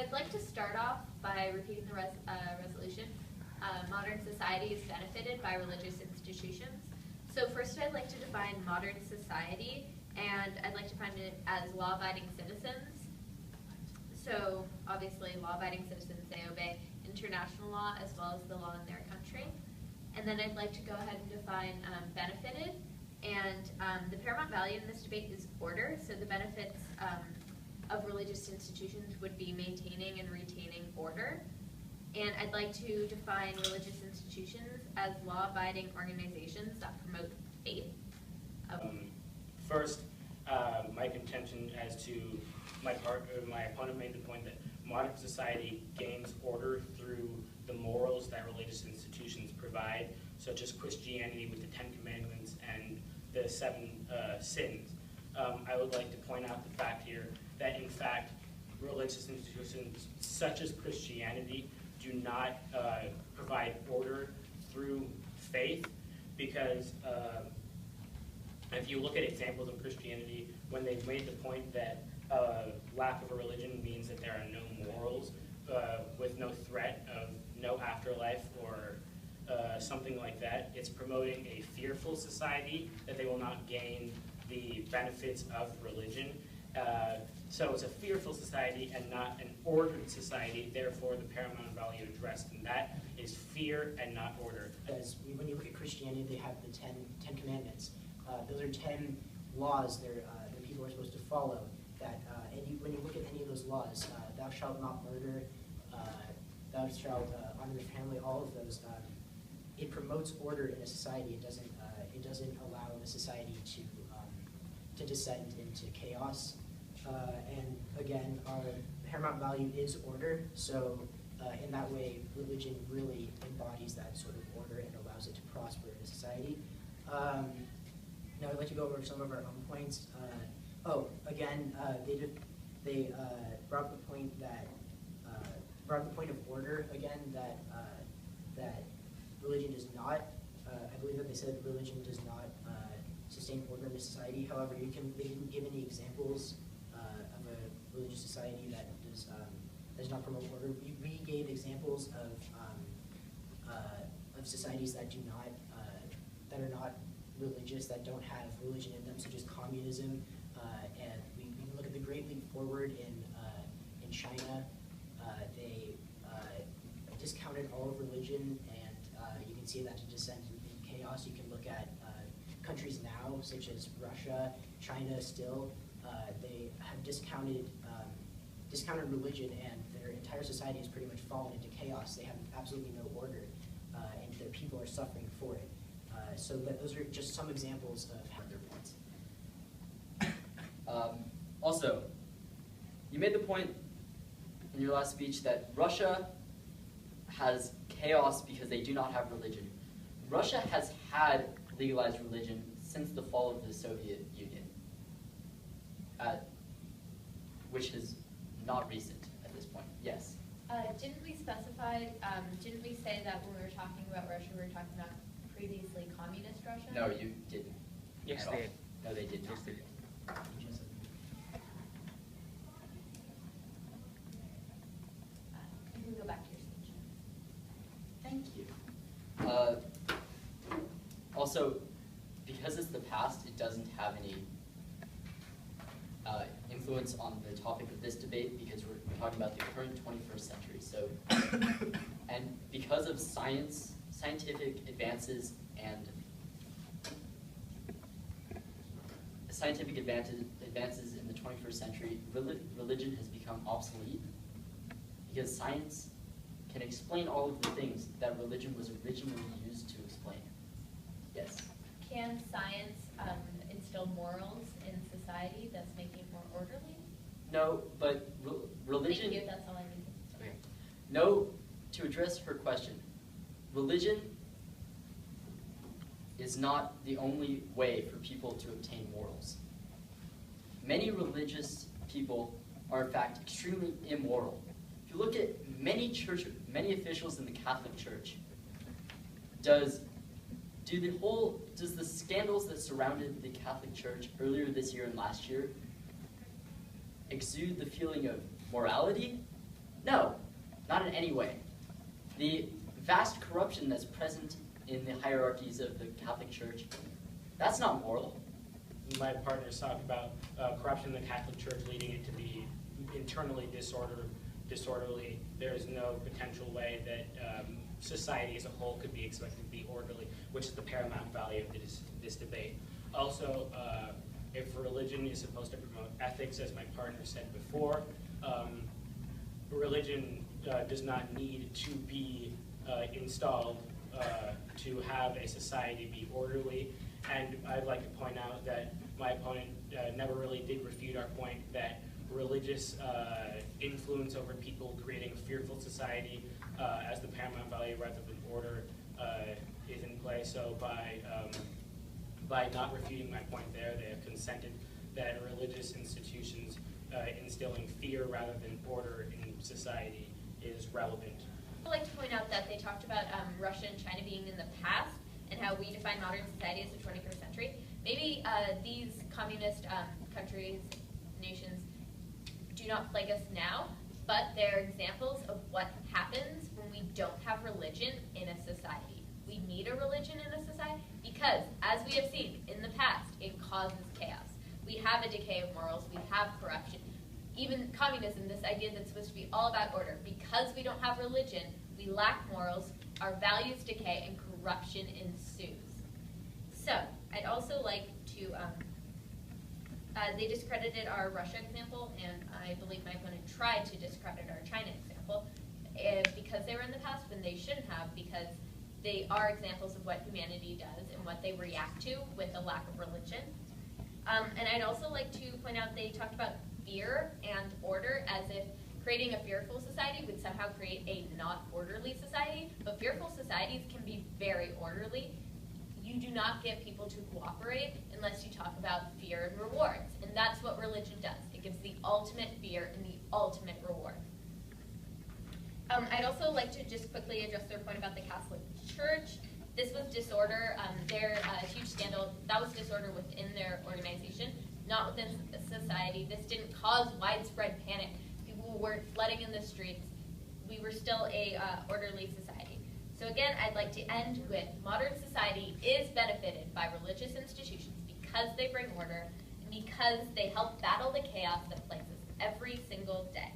I'd like to start off by repeating the resolution. Modern society is benefited by religious institutions. So first I'd like to define modern society, and I'd like to define it as law-abiding citizens. So obviously law-abiding citizens, they obey international law as well as the law in their country. And then I'd like to go ahead and define benefited. And the paramount value in this debate is order. So the benefits of religious institutions would be maintaining and retaining order. And I'd like to define religious institutions as law-abiding organizations that promote faith. First, my contention as to my opponent made the point that modern society gains order through the morals that religious institutions provide, such as Christianity with the 10 Commandments and the 7 sins. I would like to point out the fact here that, in fact, religious institutions such as Christianity do not provide order through faith, because if you look at examples of Christianity, when they've made the point that lack of a religion means that there are no morals, with no threat of no afterlife or something like that, it's promoting a fearful society that they will not gain the benefits of religion. So it's a fearful society and not an ordered society. Therefore, the paramount value addressed in that is fear and not order. Because when you look at Christianity, they have the 10 Commandments. Those are 10 laws that people are supposed to follow. When you look at any of those laws, thou shalt not murder, thou shalt honor your family, all of those, it promotes order in a society. It doesn't allow the society to descend into chaos. And again, our paramount value is order, so in that way, religion really embodies that sort of order and allows it to prosper in a society. Now I'd like to go over some of our own points. They brought the point of order again, that religion does not. I believe that they said religion does not sustain order in a society. However, they didn't give any examples of a religious society that does not promote order. We gave examples of societies that that are not religious, that don't have religion in them, such as communism. And we can look at the Great Leap Forward in China. They discounted all of religion, and you can see that to descend in chaos. You can look at countries now, such as Russia, China still. They have discounted religion, and their entire society has pretty much fallen into chaos. They have absolutely no order, and their people are suffering for it. So those are just some examples of how their points. Also, you made the point in your last speech that Russia has chaos because they do not have religion. Russia has had legalized religion since the fall of the Soviet Union, which is not recent at this point. Yes? Didn't we specify, didn't we say that when we were talking about Russia, we were talking about previously communist Russia? No, you didn't. Yes, at they all. did. No, they did not. Yes, they did. You can go back to your speech. Thank you. Also, because it's the past, it doesn't have any influence on the topic of this debate, because we're talking about the current 21st century. So, and because of scientific advances and advances in the 21st century, religion has become obsolete, because science can explain all of the things that religion was originally used to explain. Yes? Can science instill morals in society that's making it more orderly? No, but religion... Thank you, that's all I need. Okay. No, to address her question, religion is not the only way for people to obtain morals. Many religious people are in fact extremely immoral. If you look at many officials in the Catholic Church, does the scandals that surrounded the Catholic Church earlier this year and last year exude the feeling of morality? anyway. The vast corruption that's present in the hierarchies of the Catholic Church, that's not moral. My partners talk about corruption in the Catholic Church leading it to be internally disorderly. There is no potential way that society as a whole could be expected to be orderly, which is the paramount value of this debate. Also, if religion is supposed to promote ethics, as my partner said before, religion does not need to be installed to have a society be orderly. And I'd like to point out that my opponent never really did refute our point that religious influence over people creating a fearful society as the paramount value rather than order is in play. So by not refuting my point there, they have consented that religious institutions instilling fear rather than order in society is relevant. I'd like to point out that they talked about Russia and China being in the past and how we define modern society as the 21st century. Maybe these communist countries, nations, do not plague us now, but they're examples of what happens when we don't have religion in a society. We need a religion in a society because, as we have seen in the past, it causes chaos. We have a decay of morals, we have corruption. Even communism, this idea that's supposed to be all about order, because we don't have religion, we lack morals, our values decay, and corruption ensues. So, I'd also like to, they discredited our Russia example, and I believe my opponent tried to discredit our China example because they were in the past when they shouldn't have, because they are examples of what humanity does and what they react to with a lack of religion. And I'd also like to point out they talked about fear and order as if creating a fearful society would somehow create a not orderly society, but fearful societies can be very orderly. You do not get people to cooperate unless you talk about fear and rewards, and that's what religion does. It gives the ultimate fear and the ultimate reward. I'd also like to just quickly address their point about the Catholic Church. This was disorder. Their huge scandal, that was disorder within their organization, not within society. This didn't cause widespread panic. People weren't flooding in the streets. We were still a orderly society. So again, I'd like to end with modern society is benefited by religious institutions because they bring order and because they help battle the chaos that plagues us every single day.